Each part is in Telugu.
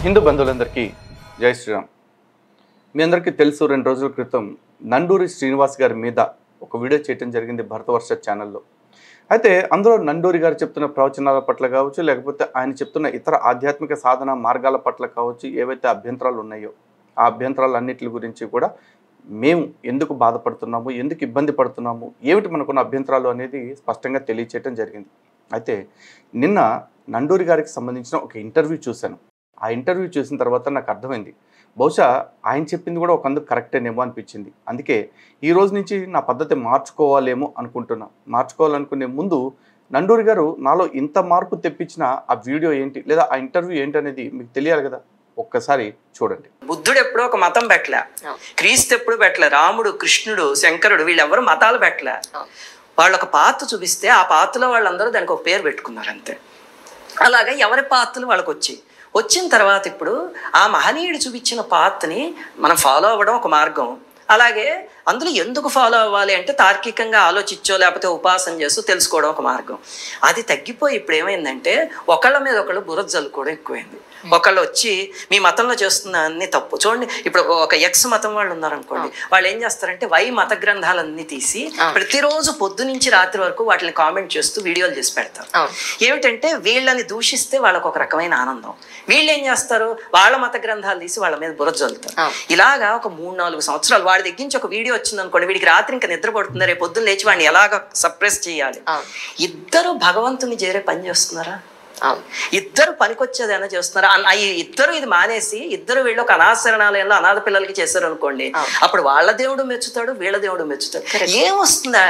హిందూ బంధువులందరికీ జై శ్రీరామ్. మీ అందరికీ తెలుసు, 2 రోజుల క్రితం నండూరి శ్రీనివాస్ గారి మీద ఒక వీడియో చేయడం జరిగింది భరతవర్ష ఛానల్లో. అయితే అందులో నండూరి గారు చెప్తున్న ప్రవచనాల పట్ల కావచ్చు, లేకపోతే ఆయన చెప్తున్న ఇతర ఆధ్యాత్మిక సాధన మార్గాల పట్ల కావచ్చు, ఏవైతే అభ్యంతరాలు ఉన్నాయో ఆ అభ్యంతరాలన్నిటి గురించి కూడా మేము ఎందుకు బాధపడుతున్నాము, ఎందుకు ఇబ్బంది పడుతున్నాము, ఏమిటి మనకున్న అభ్యంతరాలు అనేది స్పష్టంగా తెలియచేయడం జరిగింది. అయితే నిన్న నండూరి గారికి సంబంధించిన ఒక ఇంటర్వ్యూ చూశాను. ఆ ఇంటర్వ్యూ చూసిన తర్వాత నాకు అర్థమైంది, బహుశా ఆయన చెప్పింది కూడా ఒకందుకు కరెక్టేనేమో అనిపించింది. అందుకే ఈ రోజు నుంచి నా పద్ధతి మార్చుకోవాలేమో అనుకుంటున్నా. మార్చుకోవాలనుకునే ముందు నండూరి గారు నాలో ఇంత మార్పు తెప్పించిన ఆ వీడియో ఏంటి, లేదా ఆ ఇంటర్వ్యూ ఏంటి అనేది మీకు తెలియాలి కదా. ఒక్కసారి చూడండి. బుద్ధుడు ఎప్పుడో ఒక మతం పెట్టలే, క్రీస్తు ఎప్పుడు పెట్టలే, రాముడు, కృష్ణుడు, శంకరుడు వీళ్ళెవరు మతాలు పెట్టలే. వాళ్ళు ఒక పాత్ర చూపిస్తే ఆ పాత్రలో వాళ్ళందరూ దానికి ఒక పేరు పెట్టుకున్నారు అంతే. అలాగే ఎవరి పాత్రలు వాళ్ళకి వచ్చిన తర్వాత ఇప్పుడు ఆ మహనీయుడు చూపించిన పాత్రని మనం ఫాలో అవ్వడం ఒక మార్గం. అలాగే అందులో ఎందుకు ఫాలో అవ్వాలి అంటే తార్కికంగా ఆలోచించో లేకపోతే ఉపాసన చేస్తూ తెలుసుకోవడం ఒక మార్గం. అది తగ్గిపోయి ఇప్పుడు ఏమైందంటే ఒకళ్ళ మీద ఒకళ్ళు బురద జల్లుకోవడం ఎక్కువైంది. ఒకళ్ళు వచ్చి మీ మతంలో చేస్తున్న అన్ని తప్పు చూడండి. ఇప్పుడు ఒక ఎక్స్ మతం వాళ్ళు ఉన్నారనుకోండి, వాళ్ళు ఏం చేస్తారంటే మత గ్రంథాలన్నీ తీసి ప్రతిరోజు పొద్దు నుంచి రాత్రి వరకు వాటిని కామెంట్ చేస్తూ వీడియోలు చేసి పెడతారు. ఏమిటంటే వీళ్ళని దూషిస్తే వాళ్ళకు ఒక రకమైన ఆనందం. వీళ్ళు ఏం చేస్తారు, వాళ్ళ మత గ్రంథాలు తీసి వాళ్ళ మీద బురద జల్లుతారు. ఇలాగా ఒక 3-4 సంవత్సరాలు వాడి దగ్గర నుంచి ఒక వీడియో వచ్చింది అనుకోండి, వీడికి రాత్రి ఇంకా నిద్ర పడుతుంది, రేపు పొద్దున్న లేచి వాడిని ఎలాగ సప్రెస్ చేయాలి. ఇద్దరు భగవంతుని చేరే పని చేస్తున్నారా? ఇద్దరు పనికొచ్చేదైనా చేస్తున్నారా? ఇద్దరు ఇది మానేసి ఇద్దరు వీళ్ళు ఒక అనాశరణాలయంలో అనాథ పిల్లలకి చేశారు అనుకోండి, అప్పుడు వాళ్ళ దేవుడు మెచ్చుతాడు, వీళ్ళ దేవుడు మెచ్చుతాడు. ఏమొస్తుందా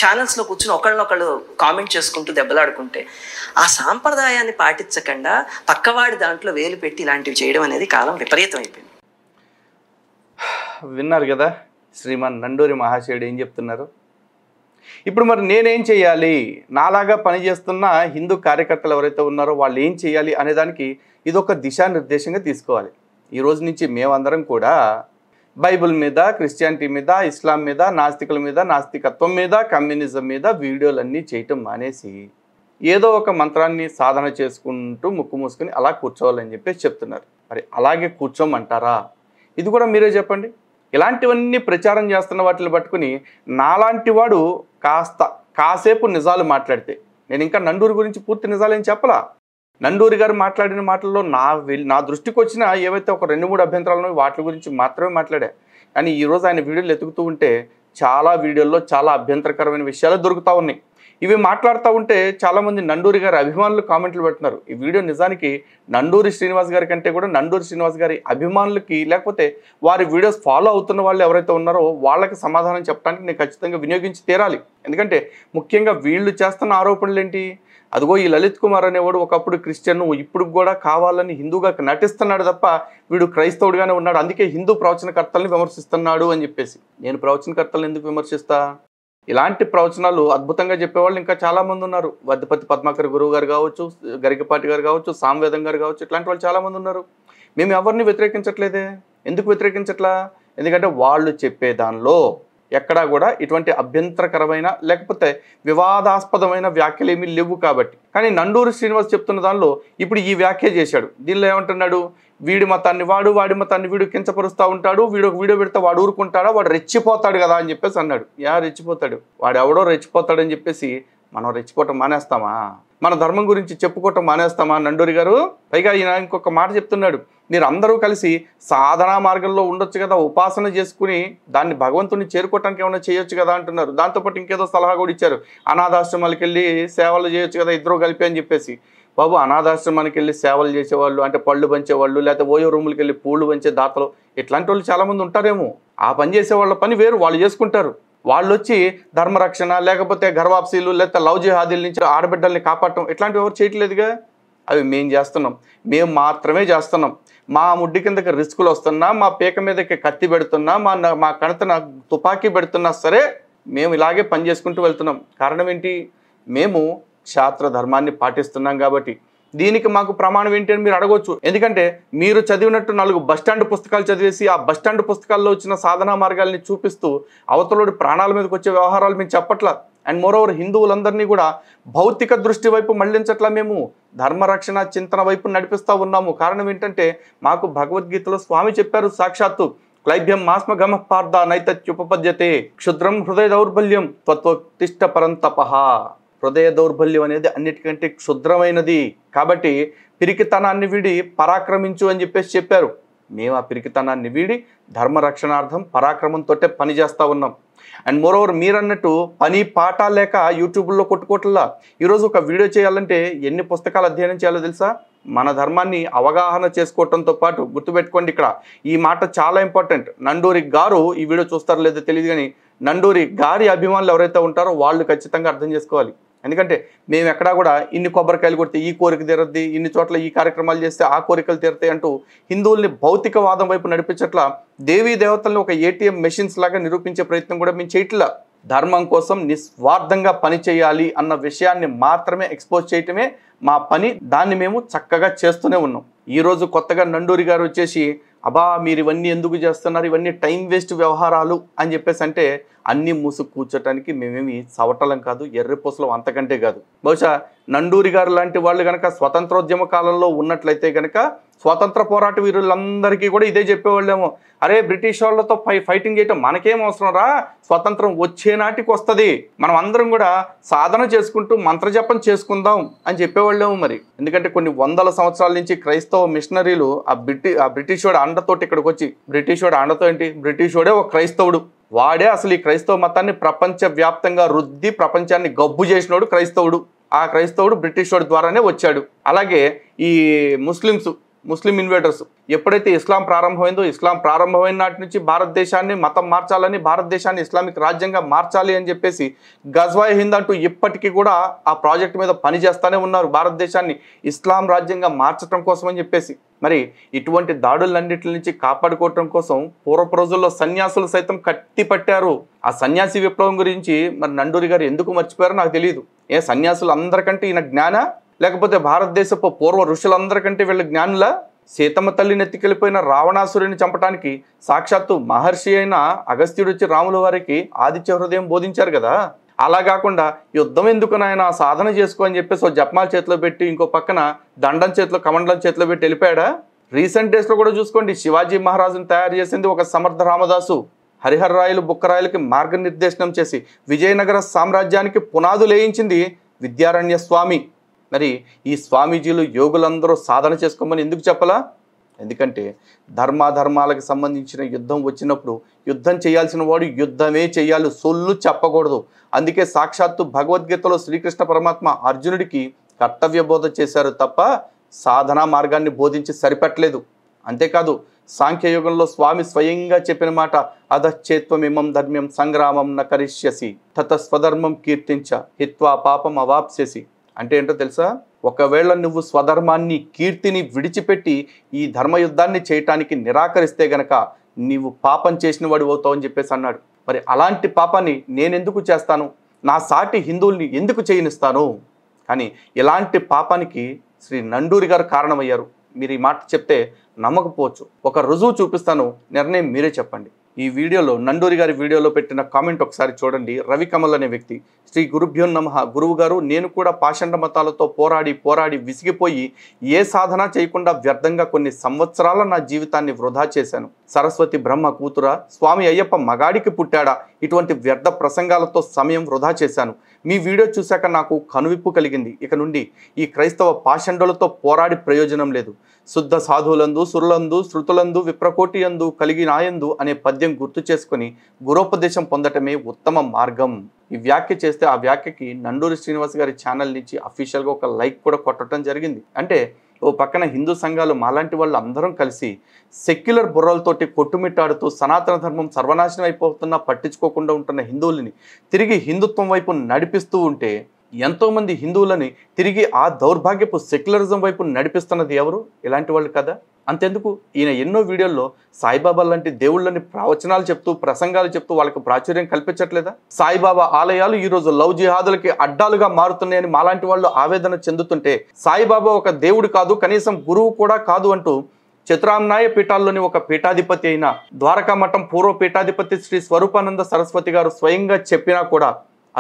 ఛానల్స్ లో కూర్చుని ఒకళ్ళనొకళ్ళు కామెంట్ చేసుకుంటూ దెబ్బలాడుకుంటే? ఆ సాంప్రదాయాన్ని పాటించకుండా పక్కవాడి దాంట్లో వేలు పెట్టి ఇలాంటివి చేయడం అనేది కాలం విపరీతం అయిపోయింది. విన్నారు కదా శ్రీమాన్ నండూరి మహాశయుడు ఏం చెప్తున్నారు. ఇప్పుడు మరి నేనేం చేయాలి, నాలాగా పనిచేస్తున్న హిందూ కార్యకర్తలు ఎవరైతే ఉన్నారో వాళ్ళు ఏం చేయాలి అనేదానికి ఇదొక దిశానిర్దేశంగా తీసుకోవాలి. ఈ రోజు నుంచి మేమందరం కూడా బైబిల్ మీద, క్రిస్టియానిటీ మీద, ఇస్లాం మీద, నాస్తికుల మీద, నాస్తికత్వం మీద, కమ్యూనిజం మీద వీడియోలన్నీ చేయటం మానేసి ఏదో ఒక మంత్రాన్ని సాధన చేసుకుంటూ ముక్కు మూసుకొని అలా కూర్చోవాలని చెప్పేసి చెప్తున్నారు. మరి అలాగే కూర్చోమంటారా? ఇది కూడా మీరే చెప్పండి. ఇలాంటివన్నీ ప్రచారం చేస్తున్న వాటిని పట్టుకుని నాలాంటి వాడు కాసేపు నిజాలు మాట్లాడితే, నేను ఇంకా నండూరి గురించి పూర్తి నిజాలు ఏం చెప్పలా. నండూరి గారు మాట్లాడిన మాటల్లో నా దృష్టికి వచ్చిన ఏవైతే ఒక 2-3 అభ్యంతరాలు ఉన్నాయో వాటి గురించి మాత్రమే మాట్లాడా. కానీ ఈరోజు ఆయన వీడియోలు ఎతుకుతూ ఉంటే చాలా వీడియోల్లో చాలా అభ్యంతరకరమైన విషయాలు దొరుకుతూ ఉన్నాయి. ఇవి మాట్లాడుతూ ఉంటే చాలామంది నండూరి గారి అభిమానులు కామెంట్లు పెడుతున్నారు. ఈ వీడియో నిజానికి నండూరి శ్రీనివాస్ గారి కంటే కూడా నండూరి శ్రీనివాస్ గారి అభిమానులకి, లేకపోతే వారి వీడియోస్ ఫాలో అవుతున్న వాళ్ళు ఎవరైతే ఉన్నారో వాళ్ళకి సమాధానం చెప్పడానికి నేను ఖచ్చితంగా వినియోగించి తీరాలి. ఎందుకంటే ముఖ్యంగా వీళ్ళు చేస్తున్న ఆరోపణలు ఏంటి, అదిగో ఈ లలిత్ కుమార్ అనేవాడు ఒకప్పుడు క్రిస్టియన్, ఇప్పుడు కూడా కావాలని హిందూగా నటిస్తున్నాడు తప్ప వీడు క్రైస్తవుడిగానే ఉన్నాడు, అందుకే హిందూ ప్రవచనకర్తల్ని విమర్శిస్తున్నాడు అని చెప్పేసి. నేను ప్రవచనకర్తలను ఎందుకు విమర్శిస్తా? ఇలాంటి ప్రవచనాలు అద్భుతంగా చెప్పేవాళ్ళు ఇంకా చాలామంది ఉన్నారు. వద్దపతి పద్మాకర్ గురువు గారు కావచ్చు, గరికపాటి గారు కావచ్చు, సామవేదం గారు కావచ్చు, ఇట్లాంటి వాళ్ళు చాలామంది ఉన్నారు. మేము ఎవరిని వ్యతిరేకించట్లేదే. ఎందుకు వ్యతిరేకించట్లా? ఎందుకంటే వాళ్ళు చెప్పే దానిలో ఎక్కడా కూడా ఇటువంటి అభ్యంతరకరమైన లేకపోతే వివాదాస్పదమైన వ్యాఖ్యలు ఏమీ లేవు కాబట్టి. కానీ నండూరి శ్రీనివాస్ చెప్తున్న దానిలో ఇప్పుడు ఈ వ్యాఖ్య చేశాడు. దీనిలో ఏమంటున్నాడు, వీడి మతాన్ని వాడి మతాన్ని వీడు కించపరుస్తూ ఉంటాడు, వీడు ఒక వీడియో పెడితే వాడు ఊరుకుంటాడా, వాడు రెచ్చిపోతాడు కదా అని చెప్పేసి అన్నాడు. రెచ్చిపోతాడు? వాడు ఎవడో రెచ్చిపోతాడని చెప్పేసి మనం రెచ్చిపోవటం మానేస్తామా? మన ధర్మం గురించి చెప్పుకోవటం మానేస్తామా నండూరి గారు? పైగా ఈయన ఇంకొక మాట చెప్తున్నాడు, మీరు అందరూ కలిసి సాధనా మార్గంలో ఉండొచ్చు కదా, ఉపాసన చేసుకుని దాన్ని భగవంతుని చేరుకోవటానికి ఏమైనా చేయొచ్చు కదా అంటున్నారు. దాంతోపాటు ఇంకేదో సలహా కూడా ఇచ్చారు, అనాథాశ్రమాలకు వెళ్ళి సేవలు చేయొచ్చు కదా ఇద్దరు కలిపి అని చెప్పేసి. బాబు, అనాథాశ్రమానికి వెళ్ళి సేవలు చేసేవాళ్ళు అంటే పళ్ళు పంచేవాళ్ళు, లేకపోతే ఓయో రూములకి వెళ్ళి పూళ్ళు పంచే దాతలు, ఇట్లాంటి వాళ్ళు చాలామంది ఉంటారేమో. ఆ పని చేసే వాళ్ళ పని వేరు, వాళ్ళు చేసుకుంటారు. వాళ్ళు వచ్చి ధర్మరక్షణ లేకపోతే గర్వాప్సీలు లేకపోతే లవ్ జిహాదీల నుంచి ఆడబిడ్డల్ని కాపాడటం ఇట్లాంటివి ఎవరు చేయట్లేదుగా. అవి మేము చేస్తున్నాం, మేము మాత్రమే చేస్తున్నాం. మా ముడ్డి కిందకి రిస్కులు వస్తున్నా, మా పీక మీదకి కత్తి పెడుతున్నా, మా కణతన తుపాకీ పెడుతున్నా సరే మేము ఇలాగే పని చేసుకుంటూ వెళ్తున్నాం. కారణం ఏంటి? మేము క్షాత్ర ధర్మాన్ని పాటిస్తున్నాం కాబట్టి. దీనికి మాకు ప్రమాణం ఏంటి అని మీరు అడగవచ్చు. ఎందుకంటే మీరు చదివినట్టు 4 బస్టాండ్ పుస్తకాలు చదివేసి ఆ బస్టాండ్ పుస్తకాల్లో వచ్చిన సాధనా మార్గాల్ని చూపిస్తూ అవతలోడి ప్రాణాల మీదకి వచ్చే వ్యవహారాలు మేము చెప్పట్లా. అండ్ మోరోవర్ హిందువులందరినీ కూడా భౌతిక దృష్టి వైపు మళ్లించట్లా, మేము ధర్మరక్షణ చింతన వైపు నడిపిస్తూ ఉన్నాము. కారణం ఏంటంటే మాకు భగవద్గీతలో స్వామి చెప్పారు సాక్షాత్తు, క్లైభ్యం మాస్మ గమ పార్థ నైత్యుపపద్యతే క్షుద్రం హృదయ దౌర్బల్యం త్వత్తిష్ట పరంతపః. హృదయ దౌర్బల్యం అనేది అన్నిటికంటే క్షుద్రమైనది, కాబట్టి పిరికితనాన్ని వీడి పరాక్రమించు అని చెప్పారు. మేము ఆ పిరికితనాన్ని వీడి ధర్మరక్షణార్థం పరాక్రమంతో పని చేస్తూ ఉన్నాం. అండ్ మోరోవర్ మీరన్నట్టు పని పాట లేక యూట్యూబ్లో కొట్టుకోవట్లా. ఈరోజు ఒక వీడియో చేయాలంటే ఎన్ని పుస్తకాలు అధ్యయనం చేయాలో తెలుసా? మన ధర్మాన్ని అవగాహన చేసుకోవటంతో పాటు గుర్తుపెట్టుకోండి, ఇక్కడ ఈ మాట చాలా ఇంపార్టెంట్. నండూరి గారు ఈ వీడియో చూస్తారో లేదో తెలియదు, కానీ నండూరి గారి అభిమానులు ఎవరైతే ఉంటారో వాళ్ళు ఖచ్చితంగా అర్థం చేసుకోవాలి. ఎందుకంటే మేము ఎక్కడా కూడా ఇన్ని కొబ్బరికాయలు కొడితే ఈ కోరిక తీరద్ది, ఇన్ని చోట్ల ఈ కార్యక్రమాలు చేస్తే ఆ కోరికలు తీరుతాయి అంటూ హిందువుల్ని భౌతికవాదం వైపు నడిపించట్లా, దేవీ దేవతలను ఒక ఏటీఎం మెషిన్స్ లాగా నిరూపించే ప్రయత్నం కూడా మేము చేయట్లా. ధర్మం కోసం నిస్వార్థంగా పని చేయాలి అన్న విషయాన్ని మాత్రమే ఎక్స్పోజ్ చేయటమే మా పని. దాన్ని మేము చక్కగా చేస్తూనే ఉన్నాం. ఈరోజు కొత్తగా నండూరి గారు వచ్చేసి అబ్బా మీరు ఇవన్నీ ఎందుకు చేస్తున్నారు, ఇవన్నీ టైం వేస్ట్ వ్యవహారాలు అని చెప్పేసి అంటే అన్నీ మూసుకు కూర్చోటానికి మేమేమి సవటలం కాదు, ఎర్రిపూసలం అంతకంటే కాదు. బహుశా నండూరి గారు లాంటి వాళ్ళు కనుక స్వతంత్రోద్యమ కాలంలో ఉన్నట్లయితే కనుక స్వాతంత్ర పోరాట వీరులందరికీ కూడా ఇదే చెప్పేవాళ్ళేమో, అరే బ్రిటిష్ వాళ్ళతో ఫైటింగ్ చేయటం మనకేం అవసరం రా, స్వతంత్రం వచ్చే నాటికి వస్తుంది, మనం అందరం కూడా సాధన చేసుకుంటూ మంత్రజపం చేసుకుందాం అని చెప్పేవాళ్ళేమో మరి. ఎందుకంటే కొన్ని వందల సంవత్సరాల నుంచి క్రైస్తవ మిషనరీలు ఆ బ్రిటిష్ వాడి అండతోటి ఇక్కడికి వచ్చి, బ్రిటిష్ వాడి అండతో ఏంటి, బ్రిటిష్ వాడే ఒక క్రైస్తవుడు, వాడే అసలు ఈ క్రైస్తవ మతాన్ని ప్రపంచవ్యాప్తంగా రుద్ది ప్రపంచాన్ని గబ్బు చేసినోడు క్రైస్తవుడు. ఆ క్రైస్తవుడు బ్రిటిష్ వాడి ద్వారానే వచ్చాడు. అలాగే ఈ ముస్లిం ఇన్వేడర్స్ ఎప్పుడైతే ఇస్లాం ప్రారంభమైందో, ఇస్లాం ప్రారంభమైన నాటి నుంచి భారతదేశాన్ని మతం మార్చాలని, భారతదేశాన్ని ఇస్లామిక్ రాజ్యంగా మార్చాలి అని చెప్పేసి గజ్వాయ్ హింద్ అంటూ ఇప్పటికీ కూడా ఆ ప్రాజెక్ట్ మీద పనిచేస్తూనే ఉన్నారు, భారతదేశాన్ని ఇస్లాం రాజ్యంగా మార్చడం కోసం అని చెప్పేసి. మరి ఇటువంటి దాడులన్నిటి నుంచి కాపాడుకోవటం కోసం పూర్వపు రోజుల్లో సన్యాసులు సైతం కత్తి పట్టారు. ఆ సన్యాసి విప్లవం గురించి మరి నండూరి గారు ఎందుకు మర్చిపోయారో నాకు తెలియదు. సన్యాసులు అందరికంటే ఈయన జ్ఞాన, లేకపోతే భారతదేశపు పూర్వ ఋషులందరికంటే వీళ్ళ జ్ఞానుల? సీతమ్మ తల్లిని ఎత్తికెళ్ళిపోయిన రావణాసురుని చంపడానికి సాక్షాత్తు మహర్షి అయిన అగస్త్యుడు వచ్చి రాముల వారికి ఆదిత్య హృదయం బోధించారు కదా. అలా కాకుండా యుద్ధం ఎందుకు నాయన, సాధన చేసుకో అని చెప్పేసి జపమాల చేతిలో పెట్టి ఇంకో పక్కన దండం చేతిలో కమండలం చేతిలో పెట్టి వెళ్ళిపోయాడా? రీసెంట్ డేస్లో కూడా చూసుకోండి, శివాజీ మహారాజును తయారు చేసింది ఒక సమర్థ రామదాసు. హరిహర రాయలు బుక్కరాయలకి మార్గనిర్దేశనం చేసి విజయనగర సామ్రాజ్యానికి పునాదులు వేయించింది విద్యారణ్య స్వామి. మరి ఈ స్వామీజీలు యోగులందరూ సాధన చేసుకోమని ఎందుకు చెప్పలా? ఎందుకంటే ధర్మాధర్మాలకు సంబంధించిన యుద్ధం వచ్చినప్పుడు యుద్ధం చేయాల్సిన వాడు యుద్ధమే చేయాలి, సొల్లు చెప్పకూడదు. అందుకే సాక్షాత్తు భగవద్గీతలో శ్రీకృష్ణ పరమాత్మ అర్జునుడికి కర్తవ్య బోధ చేశారు తప్ప సాధనా మార్గాన్ని బోధించి సరిపెట్టలేదు. అంతేకాదు సాంఖ్యయుగంలో స్వామి స్వయంగా చెప్పిన మాట, అధశ్చేత్వమిమం ధర్మ్యం సంగ్రామం న కరిష్యసి తత స్వధర్మం కీర్తించ హిత్వా పాపం అవాప్స్యసి. అంటే ఏంటో తెలుసా? ఒకవేళ నువ్వు స్వధర్మాన్ని కీర్తిని విడిచిపెట్టి ఈ ధర్మయుద్ధాన్ని చేయటానికి నిరాకరిస్తే గనక నీవు పాపం చేసిన వాడు అవుతావు అని చెప్పేసి అన్నాడు. మరి అలాంటి పాపాన్ని నేనెందుకు చేస్తాను, నా సాటి హిందువుల్ని ఎందుకు చేయనిస్తాను? కానీ ఇలాంటి పాపానికి శ్రీ నండూరి గారు కారణమయ్యారు. మీరు ఈ మాట చెప్తే నమ్మకపోవచ్చు, ఒక రుజువు చూపిస్తాను, నిర్ణయం మీరే చెప్పండి. ఈ వీడియోలో నండూరి గారి వీడియోలో పెట్టిన కామెంట్ ఒకసారి చూడండి. రవికమల్ అనే వ్యక్తి, శ్రీ గురుభ్యో నమః, గురువు గారు నేను కూడా పాషండ మతాలతో పోరాడి విసిగిపోయి ఏ సాధన చేయకుండా వ్యర్థంగా కొన్ని సంవత్సరాల నా జీవితాన్ని వృధా చేశాను. సరస్వతి బ్రహ్మ కూతురా, స్వామి అయ్యప్ప మగాడికి పుట్టాడా, ఇటువంటి వ్యర్థ ప్రసంగాలతో సమయం వృధా చేశాను. మీ వీడియో చూశాక నాకు కనువిప్పు కలిగింది. ఇక నుండి ఈ క్రైస్తవ పాషండులతో పోరాడి ప్రయోజనం లేదు. శుద్ధ సాధువులందు సురులందు శృతులందు విప్రకోటి యందు కలిగి నాయందు అనే పద్యం గుర్తు చేసుకుని గురోపదేశం పొందటమే ఉత్తమ మార్గం. ఈ వ్యాఖ్య చేస్తే ఆ వ్యాఖ్యకి నండూరి శ్రీనివాస్ గారి ఛానల్ నుంచి అఫీషియల్గా ఒక లైక్ కూడా కొట్టడం జరిగింది. అంటే ఓ పక్కన హిందూ సంఘాలు మాలాంటి వాళ్ళు అందరం కలిసి సెక్యులర్ బుర్రలతోటి కొట్టుమిట్టాడుతూ సనాతన ధర్మం సర్వనాశనం అయిపోతున్నా పట్టించుకోకుండా ఉంటున్న హిందువులని తిరిగి హిందుత్వం వైపు నడిపిస్తూ ఉంటే ఎంతోమంది హిందువులని తిరిగి ఆ దౌర్భాగ్యపు సెక్యులరిజం వైపు నడిపిస్తున్నది ఎవరు? ఇలాంటి వాళ్ళు కదా. అంతెందుకు, ఈయన ఎన్నో వీడియోల్లో సాయిబాబా లాంటి దేవుళ్ళని ప్రవచనాలు చెప్తూ ప్రసంగాలు చెప్తూ వాళ్ళకు ప్రాచుర్యం కల్పించట్లేదా? సాయిబాబా ఆలయాలు ఈరోజు లవ్ జిహాదులకి అడ్డాలుగా మారుతున్నాయని మాలాంటి వాళ్ళు ఆవేదన చెందుతుంటే, సాయిబాబా ఒక దేవుడు కాదు, కనీసం గురువు కూడా కాదు అంటూ చతురామ్నాయ పీఠాల్లోని ఒక పీఠాధిపతి అయిన ద్వారకా మఠం పూర్వ పీఠాధిపతి శ్రీ స్వరూపానంద సరస్వతి గారు స్వయంగా చెప్పినా కూడా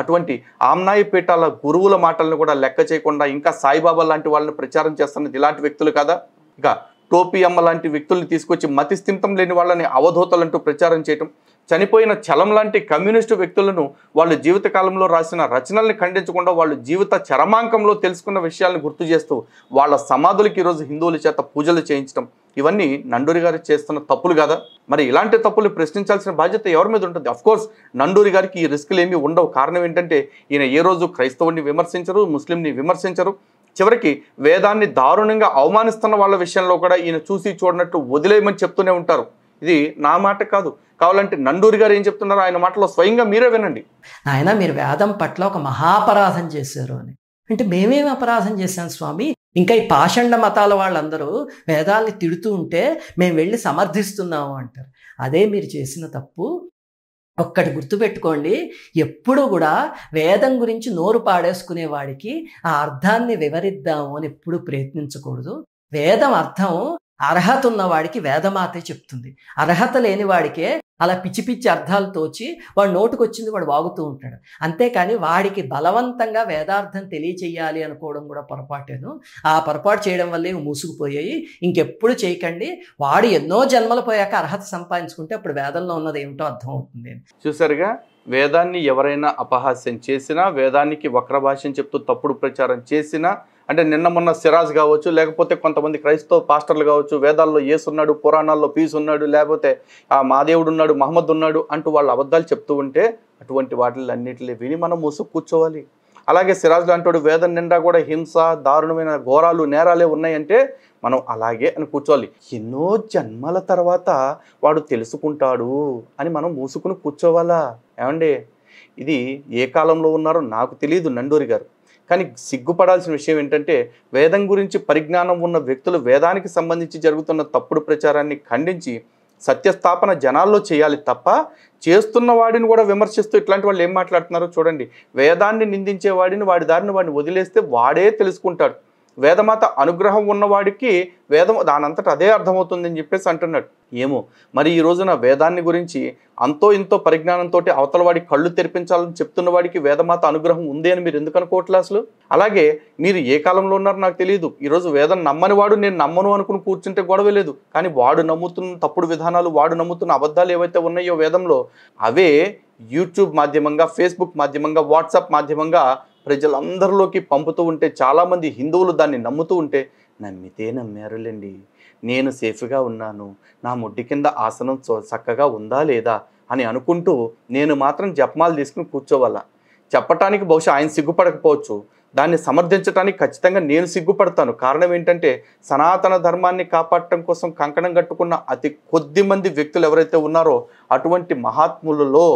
అటువంటి ఆమ్నాయి పీఠాల గురువుల మాటలను కూడా లెక్క చేయకుండా ఇంకా సాయిబాబా లాంటి వాళ్ళని ప్రచారం చేస్తున్నది ఇలాంటి వ్యక్తులు కదా. ఇక టోపీ అమ్మ లాంటి వ్యక్తుల్ని తీసుకొచ్చి మతి స్థిమితం లేని వాళ్ళని అవధూతలంటూ ప్రచారం చేయటం, చనిపోయిన చలం లాంటి కమ్యూనిస్టు వ్యక్తులను వాళ్ళు జీవితకాలంలో రాసిన రచనల్ని ఖండించకుండా వాళ్ళు జీవిత చరమాంకంలో తెలుసుకున్న విషయాలను గుర్తు చేస్తూ వాళ్ళ సమాధులకి ఈరోజు హిందువుల చేత పూజలు చేయించడం, ఇవన్నీ నండూరి గారు చేస్తున్న తప్పులు కదా. మరి ఇలాంటి తప్పులు ప్రశ్నించాల్సిన బాధ్యత ఎవరి మీద ఉంటుంది? అఫ్కోర్స్ నండూరి గారికి ఈ రిస్కులు ఏమీ ఉండవు. కారణం ఏంటంటే ఈయన ఏ రోజు క్రైస్తవుడిని విమర్శించరు, ముస్లింని విమర్శించరు. చివరికి వేదాన్ని దారుణంగా అవమానిస్తున్న వాళ్ళ విషయంలో కూడా ఈయన చూసి చూడనట్టు వదిలేయమని చెప్తూనే ఉంటారు. ఇది నా మాట కాదు, కావాలంటే నండూరి గారు ఏం చెప్తున్నారో ఆయన మాటలో స్వయంగా మీరే వినండి. ఆయన మీరు వేదం పట్ల ఒక మహాపరాధం చేశారు అని. అంటే మేమేం అపరాధం చేశాం స్వామి? ఇంకా ఈ పాషండ మతాల వాళ్ళందరూ వేదాల్ని తిడుతూ ఉంటే మేము వెళ్ళి సమర్థిస్తున్నాము అంటారు. అదే మీరు చేసిన తప్పు. ఒక్కటి గుర్తుపెట్టుకోండి, ఎప్పుడు కూడా వేదం గురించి నోరు పాడేసుకునే వాడికి ఆ అర్థాన్ని వివరిద్దాము అని ఎప్పుడు ప్రయత్నించకూడదు. వేదం అర్థం అర్హత ఉన్నవాడికి వేదమాతే చెప్తుంది. అర్హత లేని వాడికే అలా పిచ్చి పిచ్చి అర్థాలు తోచి వాడు నోటుకొచ్చింది వాడు వాగుతూ ఉంటాడు. అంతేకాని వాడికి బలవంతంగా వేదార్థం తెలియచేయాలి అనుకోవడం కూడా పొరపాటేను. ఆ పొరపాటు చేయడం వల్లే మూసుకుపోయాయి. ఇంకెప్పుడు చేయకండి. వాడు ఎన్నో జన్మలు పోయాక అర్హత సంపాదించుకుంటే అప్పుడు వేదంలో ఉన్నది ఏమిటో అర్థమవుతుంది. చూసారుగా, వేదాన్ని ఎవరైనా అపహాస్యం చేసినా, వేదానికి వక్ర భాష్యం చెప్తూ తప్పుడు ప్రచారం చేసినా, అంటే నిన్న మొన్న సిరాజ్ కావచ్చు, లేకపోతే కొంతమంది క్రైస్తవ పాస్టర్లు కావచ్చు, వేదాల్లో యేసు ఉన్నాడు, పురాణాల్లో పీసు ఉన్నాడు, లేకపోతే ఆ మాదేవుడు ఉన్నాడు, మహమ్మద్ ఉన్నాడు అంటూ వాళ్ళు అబద్ధాలు చెప్తూ ఉంటే అటువంటి వాటిలన్నిటిని విని మనం మూసుకు కూర్చోవాలి. అలాగే సిరాజ్ లాంటి వేదం నిండా కూడా హింస, దారుణమైన ఘోరాలు, నేరాలే ఉన్నాయంటే మనం అలాగే అని కూర్చోవాలి. ఎన్నో జన్మల తర్వాత వాడు తెలుసుకుంటాడు అని మనం మూసుకుని కూర్చోవాలా? ఏమండి, ఇది ఏ కాలంలో ఉన్నారో నాకు తెలియదు నండూరి గారు, కానీ సిగ్గుపడాల్సిన విషయం ఏంటంటే వేదం గురించి పరిజ్ఞానం ఉన్న వ్యక్తులు వేదానికి సంబంధించి జరుగుతున్న తప్పుడు ప్రచారాన్ని ఖండించి సత్యస్థాపన జనాల్లో చేయాలి తప్ప, చేస్తున్న వాడిని కూడా విమర్శిస్తూ ఇట్లాంటి వాళ్ళు ఏం మాట్లాడుతున్నారో చూడండి. వేదాన్ని నిందించే వాడిని వాడి దారిని వాడిని వదిలేస్తే వాడే తెలుసుకుంటాడు. వేదమాత అనుగ్రహం ఉన్నవాడికి వేదం దానంతట అదే అర్థమవుతుందని చెప్పేసి అంటున్నాడు. ఏమో మరి ఈ రోజున వేదాన్ని గురించి అంతో ఇంతో పరిజ్ఞానంతో అవతల వాడికి కళ్ళు తెరిపించాలని చెప్తున్న వాడికి వేదమాత అనుగ్రహం ఉంది అని మీరు ఎందుకు అనుకోవట్లే అసలు? అలాగే మీరు ఏ కాలంలో ఉన్నారో నాకు తెలియదు. ఈరోజు వేదం నమ్మని వాడు నేను నమ్మను అనుకుని కూర్చుంటే గొడవ లేదు. కానీ వాడు నమ్ముతున్న తప్పుడు విధానాలు, వాడు నమ్ముతున్న అబద్ధాలు ఏవైతే ఉన్నాయో వేదంలో, అవే యూట్యూబ్ మాధ్యమంగా, ఫేస్బుక్ మాధ్యమంగా, వాట్సాప్ మాధ్యమంగా ప్రజలందరిలోకి పంపుతూ ఉంటే, చాలామంది హిందువులు దాన్ని నమ్ముతూ ఉంటే, నమ్మితే నమ్మారులేండి, నేను సేఫ్గా ఉన్నాను, నా ముడ్డి కింద ఆసనం చక్కగా ఉందా లేదా అని అనుకుంటూ నేను మాత్రం జపమాలు తీసుకుని కూర్చోవాలా? చెప్పటానికి బహుశా ఆయన సిగ్గుపడకపోవచ్చు, దాన్ని సమర్థించడానికి ఖచ్చితంగా నేను సిగ్గుపడతాను. కారణం ఏంటంటే సనాతన ధర్మాన్ని కాపాడటం కోసం కంకణం కట్టుకున్న అతి కొద్ది మంది వ్యక్తులు ఎవరైతే ఉన్నారో అటువంటి మహాత్ములలో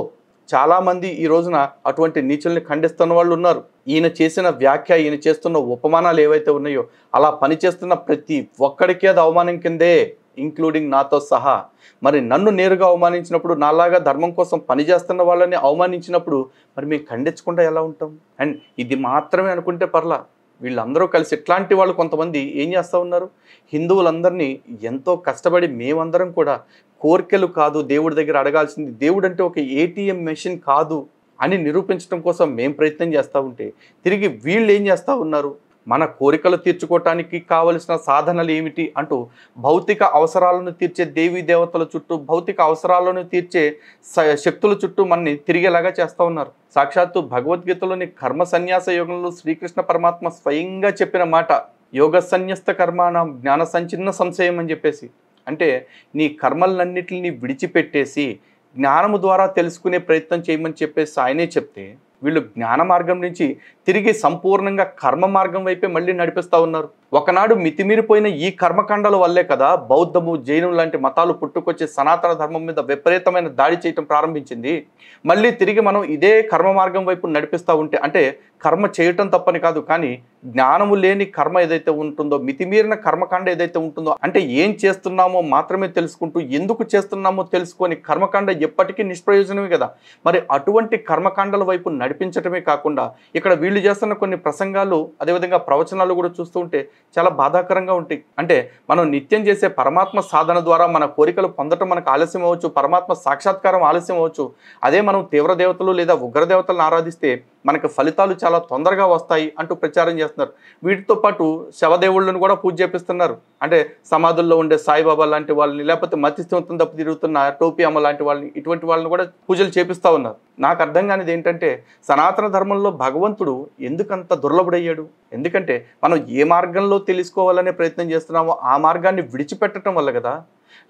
చాలామంది ఈ రోజున అటువంటి నీచుల్ని ఖండిస్తున్న వాళ్ళు ఉన్నారు. ఈయన చేసిన వ్యాఖ్య, ఈయన చేస్తున్న ఉపమానాలు ఏవైతే ఉన్నాయో అలా పనిచేస్తున్న ప్రతి ఒక్కడికి అది అవమానం కిందే, ఇంక్లూడింగ్ నాతో సహా. మరి నన్ను నేరుగా అవమానించినప్పుడు, నాలాగా ధర్మం కోసం పనిచేస్తున్న వాళ్ళని అవమానించినప్పుడు మరి మేము ఖండించకుండా ఎలా ఉంటాం? అండ్ ఇది మాత్రమే అనుకుంటే పర్లా, వీళ్ళందరూ కలిసి ఇట్లాంటి వాళ్ళు కొంతమంది ఏం చేస్తూ ఉన్నారు, హిందువులందరినీ ఎంతో కష్టపడి మేమందరం కూడా కోరికలు కాదు దేవుడి దగ్గర అడగాల్సింది, దేవుడు అంటే ఒక ఏటీఎం మెషిన్ కాదు అని నిరూపించడం కోసం మేము ప్రయత్నం చేస్తూ ఉంటే తిరిగి వీళ్ళు ఏం చేస్తూ ఉన్నారు, మన కోరికలు తీర్చుకోవటానికి కావలసిన సాధనలు ఏమిటి అంటూ భౌతిక అవసరాలను తీర్చే దేవీ దేవతల చుట్టూ, భౌతిక అవసరాలను తీర్చే శక్తుల చుట్టూ మనని తిరిగేలాగా చేస్తూ ఉన్నారు. సాక్షాత్తు భగవద్గీతలోని కర్మ సన్యాస యోగంలో శ్రీకృష్ణ పరమాత్మ స్వయంగా చెప్పిన మాట, యోగ సన్యస్త కర్మాణం జ్ఞాన సంచిన్న సంశయం అని చెప్పేసి. అంటే నీ కర్మలన్నిటిని విడిచిపెట్టేసి జ్ఞానము ద్వారా తెలుసుకునే ప్రయత్నం చేయమని చెప్పేసి ఆయనే చెప్తే, వీళ్ళు జ్ఞాన మార్గం నుంచి తిరిగి సంపూర్ణంగా కర్మ మార్గం వైపే మళ్ళీ నడిపిస్తూ ఉన్నారు. ఒకనాడు మితిమీరిపోయిన ఈ కర్మకాండాల వల్లే కదా బౌద్ధము, జైనం లాంటి మతాలు పుట్టుకొచ్చి సనాతన ధర్మం మీద విపరీతమైన దాడి చేయటం ప్రారంభించింది. మళ్ళీ తిరిగి మనం ఇదే కర్మ మార్గం వైపు నడిపిస్తూ ఉంటే, అంటే కర్మ చేయటం తప్పని కాదు, కానీ జ్ఞానము లేని కర్మ ఏదైతే ఉంటుందో, మితిమీరిన కర్మకాండ ఏదైతే ఉంటుందో, అంటే ఏం చేస్తున్నామో మాత్రమే తెలుసుకుంటూ ఎందుకు చేస్తున్నామో తెలుసుకొని కర్మకాండ ఎప్పటికీ నిష్ప్రయోజనమే కదా. మరి అటువంటి కర్మకాండల వైపు నడిపించటమే కాకుండా ఇక్కడ వీళ్ళు చేస్తున్న కొన్ని ప్రసంగాలు అదేవిధంగా ప్రవచనాలు కూడా చూస్తూ ఉంటే చాలా బాధాకరంగా ఉంటాయి. అంటే మనం నిత్యం చేసే పరమాత్మ సాధన ద్వారా మన కోరికలు పొందటం మనకు ఆలస్యం అవ్వచ్చు, పరమాత్మ సాక్షాత్కారం ఆలస్యం అవ్వచ్చు. అదే మనం తీవ్ర దేవతలు లేదా ఉగ్ర దేవతలను ఆరాధిస్తే మనకు ఫలితాలు చాలా తొందరగా వస్తాయి అంటూ ప్రచారం చేస్తున్నారు. వీటితో పాటు శవదేవుళ్ళను కూడా పూజ చేపిస్తున్నారు. అంటే సమాధుల్లో ఉండే సాయిబాబా లాంటి వాళ్ళని, లేకపోతే మతిస్థితం తప్పు తిరుగుతున్న టోపీ అమ్మ లాంటి వాళ్ళని, ఇటువంటి వాళ్ళని కూడా పూజలు చేపిస్తూ ఉన్నారు. నాకు అర్థం కానిది ఏంటంటే సనాతన ధర్మంలో భగవంతుడు ఎందుకంత దుర్లభుడయ్యాడు? ఎందుకంటే మనం ఏ మార్గంలో తెలుసుకోవాలనే ప్రయత్నం చేస్తున్నామో ఆ మార్గాన్ని విడిచిపెట్టడం వల్ల కదా.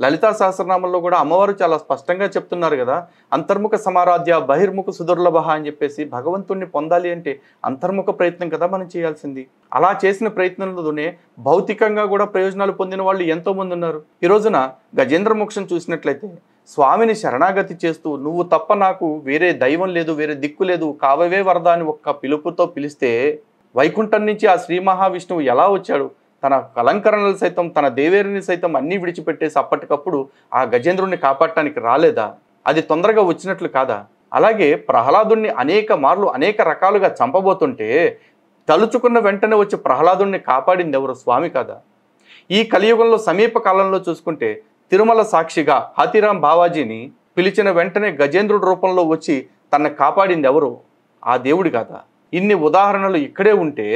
లలితా సహస్రనామంలో కూడా అమ్మవారు చాలా స్పష్టంగా చెప్తున్నారు కదా, అంతర్ముఖ సమారాధ్య బహిర్ముఖ సుదుర్లభ అని చెప్పేసి. భగవంతుణ్ణి పొందాలి అంటే అంతర్ముఖ ప్రయత్నం కదా మనం చేయాల్సింది. అలా చేసిన ప్రయత్నంలోనే భౌతికంగా కూడా ప్రయోజనాలు పొందిన వాళ్ళు ఎంతోమంది ఉన్నారు. ఈ రోజున గజేంద్ర మోక్షం చూసినట్లయితే స్వామిని శరణాగతి చేస్తూ నువ్వు తప్ప నాకు వేరే దైవం లేదు, వేరే దిక్కు లేదు, కావవే వరద అని ఒక్క పిలుపుతో పిలిస్తే వైకుంఠం నుంచి ఆ శ్రీ మహావిష్ణువు ఎలా వచ్చాడు? తన అలంకరణలు సైతం, తన దేవేరిని సైతం అన్నీ విడిచిపెట్టేసి అప్పటికప్పుడు ఆ గజేంద్రుణ్ణి కాపాడటానికి రాలేదా? అది తొందరగా వచ్చినట్లు కాదా? అలాగే ప్రహ్లాదుణ్ణి అనేక మార్లు అనేక రకాలుగా చంపబోతుంటే తలుచుకున్న వెంటనే వచ్చి ప్రహ్లాదుణ్ణి కాపాడింది ఎవరు? స్వామి కాదా? ఈ కలియుగంలో సమీప కాలంలో చూసుకుంటే తిరుమల సాక్షిగా హాతీరాం బావాజీని పిలిచిన వెంటనే గజేంద్రుడి రూపంలో వచ్చి తనని కాపాడింది ఎవరు? ఆ దేవుడి కాదా? ఇన్ని ఉదాహరణలు ఇక్కడే ఉంటే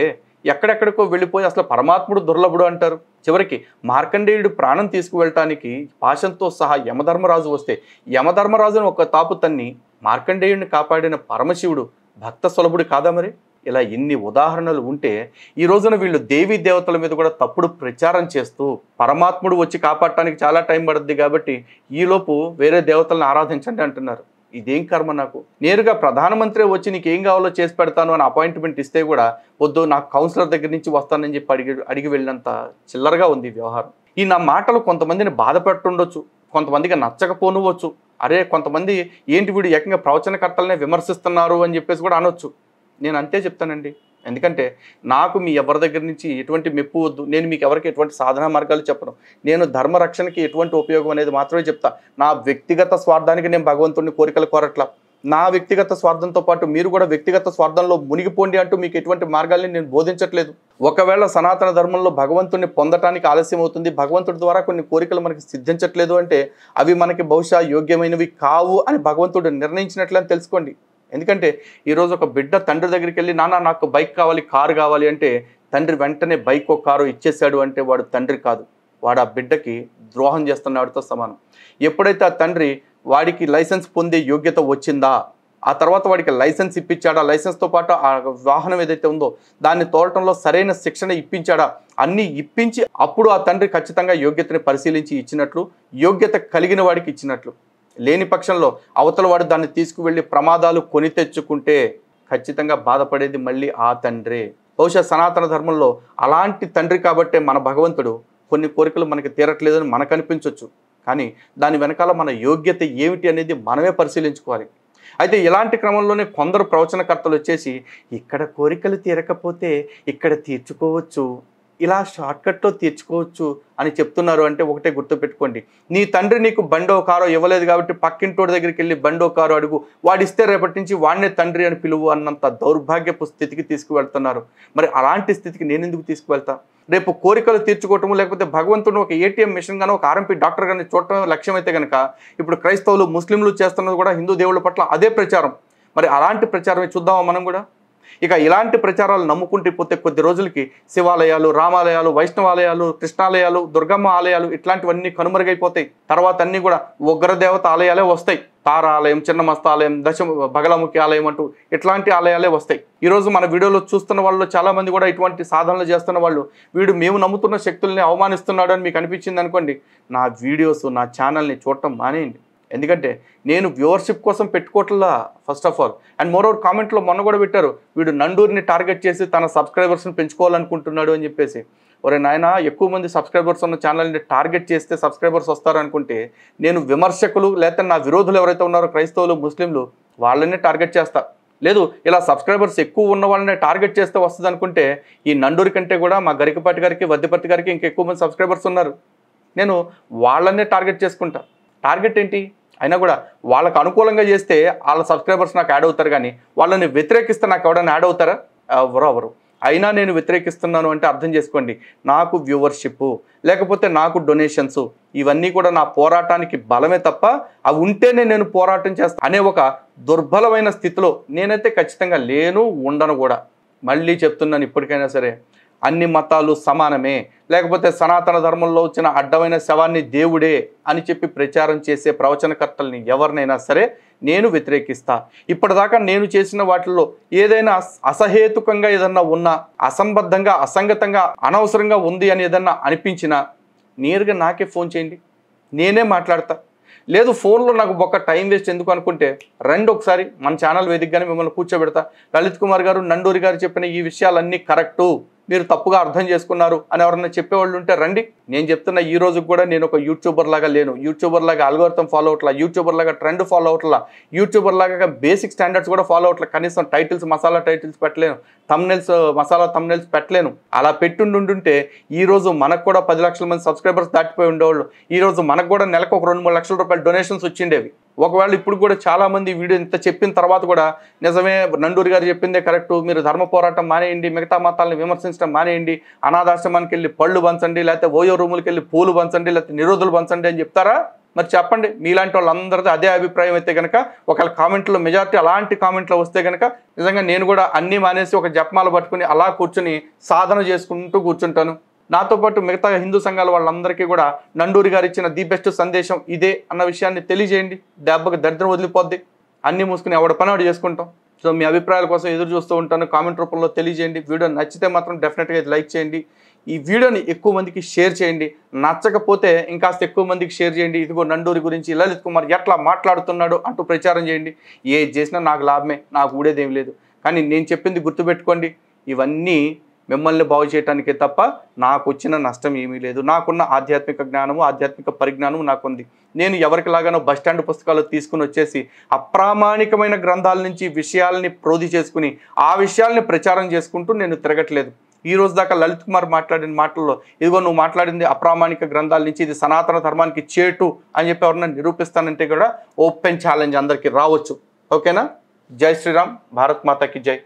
ఎక్కడెక్కడికో వెళ్ళిపోయి అసలు పరమాత్ముడు దుర్లభుడు అంటారు. చివరికి మార్కండేయుడు ప్రాణం తీసుకువెళ్ళటానికి పాశంతో సహా యమధర్మరాజు వస్తే యమధర్మరాజును ఒక తాపు తన్ని మార్కండేయుడిని కాపాడిన పరమశివుడు భక్త సులభుడు కాదా మరి? ఇలా ఎన్ని ఉదాహరణలు ఉంటే ఈ రోజున వీళ్ళు దేవీ దేవతల మీద కూడా తప్పుడు ప్రచారం చేస్తూ పరమాత్ముడు వచ్చి కాపాడటానికి చాలా టైం పడుద్ది కాబట్టి ఈలోపు వేరే దేవతలను ఆరాధించండి అంటున్నారు. ఇదేం కర్మ నాకు? నేరుగా ప్రధానమంత్రి వచ్చి నీకేం కావాలో చేసి పెడతాను అని అపాయింట్మెంట్ ఇస్తే కూడా వద్దు, నాకు కౌన్సిలర్ దగ్గర నుంచి వస్తానని చెప్పి అడిగి వెళ్ళినంత చిల్లరగా ఉంది వ్యవహారం. ఈ నా మాటలు కొంతమందిని బాధపెట్టుండొచ్చు, కొంతమందికి నచ్చకపోనువచ్చు. అరే కొంతమంది ఏంటి వీడు ఏకంగా ప్రవచనకర్తలనే విమర్శిస్తున్నారు అని చెప్పేసి కూడా అనొచ్చు. నేను అంతే చెప్తానండి. ఎందుకంటే నాకు మీ ఎవరి దగ్గర నుంచి ఎటువంటి మెప్పు వద్దు. నేను మీకు ఎవరికి ఎటువంటి సాధనా మార్గాలు చెప్పను. నేను ధర్మరక్షణకి ఎటువంటి ఉపయోగం అనేది మాత్రమే చెప్తా. నా వ్యక్తిగత స్వార్థానికి నేను భగవంతుడిని కోరికలు కోరట్లా. నా వ్యక్తిగత స్వార్థంతో పాటు మీరు కూడా వ్యక్తిగత స్వార్థంలో మునిగిపోండి అంటూ మీకు ఎటువంటి మార్గాల్ని నేను బోధించట్లేదు. ఒకవేళ సనాతన ధర్మంలో భగవంతుడిని పొందటానికి ఆలస్యం అవుతుంది, భగవంతుడి ద్వారా కొన్ని కోరికలు మనకి సిద్ధించట్లేదు అంటే అవి మనకి బహుశా యోగ్యమైనవి కావు అని భగవంతుడు నిర్ణయించినట్లని తెలుసుకోండి. ఎందుకంటే ఈరోజు ఒక బిడ్డ తండ్రి దగ్గరికి వెళ్ళి నాన్న నాకు బైక్ కావాలి, కారు కావాలి అంటే తండ్రి వెంటనే బైకో కారు ఇచ్చేసాడు అంటే వాడు తండ్రి కాదు, వాడు ఆ బిడ్డకి ద్రోహం చేస్తున్నవాడితో సమానం. ఎప్పుడైతే ఆ తండ్రి వాడికి లైసెన్స్ పొందే యోగ్యత వచ్చిందా, ఆ తర్వాత వాడికి లైసెన్స్ ఇప్పించాడా, లైసెన్స్తో పాటు ఆ వాహనం ఏదైతే ఉందో దాన్ని తోలటంలో సరైన శిక్షణ ఇప్పించాడా, అన్నీ ఇప్పించి అప్పుడు ఆ తండ్రి ఖచ్చితంగా యోగ్యతని పరిశీలించి ఇచ్చినట్లు, యోగ్యత కలిగిన వాడికి ఇచ్చినట్లు. లేని పక్షంలో అవతల వాడు దాన్ని తీసుకువెళ్ళి ప్రమాదాలు కొని తెచ్చుకుంటే ఖచ్చితంగా బాధపడేది మళ్ళీ ఆ తండ్రే. బహుశా సనాతన ధర్మంలో అలాంటి తండ్రి కాబట్టే మన భగవంతుడు కొన్ని కోరికలు మనకి తీరట్లేదని మనకు అనిపించవచ్చు. కానీ దాని వెనకాల మన యోగ్యత ఏమిటి అనేది మనమే పరిశీలించుకోవాలి. అయితే ఇలాంటి క్రమంలోనే కొందరు ప్రవచనకర్తలు వచ్చేసి ఇక్కడ కోరికలు తీరకపోతే ఇక్కడ తీర్చుకోవచ్చు, ఇలా షార్ట్కట్లో తీర్చుకోవచ్చు అని చెప్తున్నారు. అంటే ఒకటే గుర్తుపెట్టుకోండి, నీ తండ్రి నీకు బండో కారో ఇవ్వలేదు కాబట్టి పక్కింటోడి దగ్గరికి వెళ్ళి బండో కారో అడుగు, వాడిస్తే రేపటి నుంచి వాడినే తండ్రి అని పిలువు అన్నంత దౌర్భాగ్యపు స్థితికి తీసుకువెళ్తున్నారు. మరి అలాంటి స్థితికి నేను ఎందుకు తీసుకువెళ్తా? రేపు కోరికలు తీర్చుకోవటము లేకపోతే భగవంతుడు ఒక ఏటీఎం మిషన్ గానో ఒక ఆర్ఎంపీ డాక్టర్ గాని చూడటం లక్ష్యం అయితే కనుక ఇప్పుడు క్రైస్తవులు ముస్లింలు చేస్తున్నది కూడా హిందూ దేవుళ్ళ పట్ల అదే ప్రచారం. మరి అలాంటి ప్రచారమే చూద్దామా మనం కూడా? ఇక ఇలాంటి ప్రచారాలు నమ్ముకుంటూ పోతే కొద్ది రోజులకి శివాలయాలు, రామాలయాలు, వైష్ణవాలయాలు, కృష్ణాలయాలు, దుర్గమ్మ ఆలయాలు ఇట్లాంటివన్నీ కనుమరుగైపోతాయి. తర్వాత అన్నీ కూడా ఉగ్రదేవత ఆలయాలే వస్తాయి. తార ఆలయం, చిన్నమస్త ఆలయం, బగలముఖి ఆలయం అంటూ ఇట్లాంటి ఆలయాలే వస్తాయి. ఈరోజు మన వీడియోలో చూస్తున్న వాళ్ళు చాలామంది కూడా ఇటువంటి సాధనలు చేస్తున్న వాళ్ళు వీడు మేము నమ్ముతున్న శక్తుల్ని అవమానిస్తున్నాడు అని మీకు అనిపించింది అనుకోండి, నా వీడియోస్ నా ఛానల్ని చూడటం మానేయండి. ఎందుకంటే నేను వ్యూవర్షిప్ కోసం పెట్టుకోవట్లా first of all. And moreover కామెంట్లో మొన్న కూడా పెట్టారు, వీడు నండూరిని టార్గెట్ చేసి తన సబ్స్క్రైబర్స్ని పెంచుకోవాలనుకుంటున్నాడు అని చెప్పేసి. ఒరే నాయన, ఎక్కువ మంది సబ్స్క్రైబర్స్ ఉన్న ఛానల్ని టార్గెట్ చేస్తే సబ్స్క్రైబర్స్ వస్తారనుకుంటే నేను విమర్శకులు లేకపోతే నా విరోధులు ఎవరైతే ఉన్నారో క్రైస్తవులు, ముస్లింలు వాళ్ళనే టార్గెట్ చేస్తా. లేదు ఇలా సబ్స్క్రైబర్స్ ఎక్కువ ఉన్న వాళ్ళనే టార్గెట్ చేస్తే వస్తుంది అనుకుంటే ఈ నండూరి కంటే కూడా మా గరికపాటి గారికి, వద్దిపర్తి గారికి ఇంకెక్కువ మంది సబ్స్క్రైబర్స్ ఉన్నారు. నేను వాళ్ళనే టార్గెట్ చేసుకుంటా. టార్గెట్ ఏంటి? అయినా కూడా వాళ్ళకు అనుకూలంగా చేస్తే వాళ్ళ సబ్స్క్రైబర్స్ నాకు యాడ్ అవుతారు, కానీ వాళ్ళని వ్యతిరేకిస్తే నాకు ఎవడైనా యాడ్ అవుతారా? ఎవరు. అయినా నేను వ్యతిరేకిస్తున్నాను అంటే అర్థం చేసుకోండి, నాకు వ్యూవర్షిప్ లేకపోతే నాకు డొనేషన్స్ ఇవన్నీ కూడా నా పోరాటానికి బలమే తప్ప అవి ఉంటేనే నేను పోరాటం చేస్తాను అనే ఒక దుర్బలమైన స్థితిలో నేనైతే ఖచ్చితంగా లేను, ఉండను కూడా. మళ్ళీ చెప్తున్నాను, ఇప్పటికైనా సరే అన్ని మతాలు సమానమే, లేకపోతే సనాతన ధర్మంలో వచ్చిన అడ్డమైన శవాన్ని దేవుడే అని చెప్పి ప్రచారం చేసే ప్రవచనకర్తల్ని ఎవరినైనా సరే నేను వ్యతిరేకిస్తా. ఇప్పటిదాకా నేను చేసిన వాటిల్లో ఏదైనా అసహేతుకంగా ఏదన్నా ఉన్నా, అసంబద్ధంగా అసంగతంగా అనవసరంగా ఉంది అని ఏదన్నా అనిపించినా నేరుగా నాకే ఫోన్ చేయండి, నేనే మాట్లాడతా. లేదు ఫోన్లో నాకు ఒక టైం వేస్ట్ ఎందుకు అనుకుంటే రండి ఒకసారి మన ఛానల్ వేదికగానే మిమ్మల్ని కూర్చోబెడతా. లలిత్ కుమార్ గారు, నండూరి గారు చెప్పిన ఈ విషయాలన్నీ కరెక్టు, మీరు తప్పుగా అర్థం చేసుకున్నారు అని ఎవరన్నా చెప్పేవాళ్ళు ఉంటే రండి. నేను చెప్తున్న ఈ రోజు కూడా నేను ఒక యూట్యూబర్ లాగా లేను, యూట్యూబర్ లాగా అల్గోరిథం ఫాలో అవట్లా, యూట్యూబర్ లాగా ట్రెండ్ ఫాలో అవట్లా, యూట్యూబర్ లాగా బేసిక్ స్టాండర్డ్స్ కూడా ఫాలో అవట్లా. కనీసం టైటిల్స్ మసాలా టైటిల్స్ పెట్టలేను, థంబ్నెయిల్స్ మసాలా థంబ్నెయిల్స్ పెట్టలేను. అలా పెట్టుండుంటే ఈ రోజు మనకు కూడా 10 లక్షల మంది సబ్స్క్రైబర్స్ దాటిపోయి ఉండేవాళ్ళు. ఈ రోజు మనకు కూడా నెలకు ఒక 2-3 లక్షల రూపాయలు డొనేషన్స్ వచ్చిండేవి. ఒకవేళ ఇప్పుడు కూడా చాలా మంది వీడియో ఇంత చెప్పిన తర్వాత కూడా నిజమే నండూరి గారు చెప్పిందే కరెక్టు, మీరు ధర్మ పోరాటం మానేయండి, మిగతా మతాలను విమర్శించడం మానేయండి, అనాథాశ్రమానికి వెళ్ళి పళ్ళు పంచండి, లేకపోతే ఓయో రూములకి వెళ్ళి పూలు పంచండి, లేకపోతే నిరోధులు పంచండి అని చెప్తారా? మరి చెప్పండి. మీలాంటి వాళ్ళందరితో అదే అభిప్రాయం అయితే కనుక, ఒకవేళ కామెంట్లో మెజారిటీ అలాంటి కామెంట్లో వస్తే కనుక నిజంగా నేను కూడా అన్నీ మానేసి ఒక జపమాల పట్టుకుని అలా కూర్చుని సాధన చేసుకుంటూ కూర్చుంటాను. నాతో పాటు మిగతా హిందూ సంఘాల వాళ్ళందరికీ కూడా నండూరి గారు ఇచ్చిన ది బెస్ట్ సందేశం ఇదే అన్న విషయాన్ని తెలియజేయండి. దెబ్బకి దరిద్రం వదిలిపోద్ది, అన్నీ మూసుకుని ఎవడ పని వాడు చేసుకుంటాం. సో మీ అభిప్రాయాల కోసం ఎదురు చూస్తూ ఉంటాను, కామెంట్ రూపంలో తెలియజేయండి. వీడియో నచ్చితే మాత్రం డెఫినెట్గా లైక్ చేయండి, ఈ వీడియోని ఎక్కువ మందికి షేర్ చేయండి, నచ్చకపోతే ఇంకాస్త ఎక్కువ మందికి షేర్ చేయండి. ఇదిగో నండూరి గురించి లలిత్ కుమార్ ఎట్లా మాట్లాడుతున్నాడు అంటూ ప్రచారం చేయండి. ఏది చేసినా నాకు లాభమే, నాకు ఊడేదేం లేదు. కానీ నేను చెప్పింది గుర్తుపెట్టుకోండి, ఇవన్నీ మిమ్మల్ని బాగు చేయడానికే తప్ప నాకు వచ్చిన నష్టం ఏమీ లేదు. నాకున్న ఆధ్యాత్మిక జ్ఞానము, ఆధ్యాత్మిక పరిజ్ఞానము నాకుంది. నేను ఎవరికిలాగానో బస్టాండ్ పుస్తకాలు తీసుకుని వచ్చేసి అప్రామాణికమైన గ్రంథాల నుంచి విషయాల్ని ప్రోధి చేసుకుని ఆ విషయాల్ని ప్రచారం చేసుకుంటూ నేను తిరగట్లేదు. ఈ రోజు దాకా లలిత్ కుమార్ మాట్లాడిన మాటల్లో ఇదిగో నువ్వు మాట్లాడింది అప్రామాణిక గ్రంథాల నుంచి, ఇది సనాతన ధర్మానికి చేటు అని చెప్పి ఎవరన్నా నిరూపిస్తానంటే కూడా ఓపెన్ ఛాలెంజ్ అందరికీ రావచ్చు. ఓకేనా? జై శ్రీరామ్, భారత్ మాతాకి జై.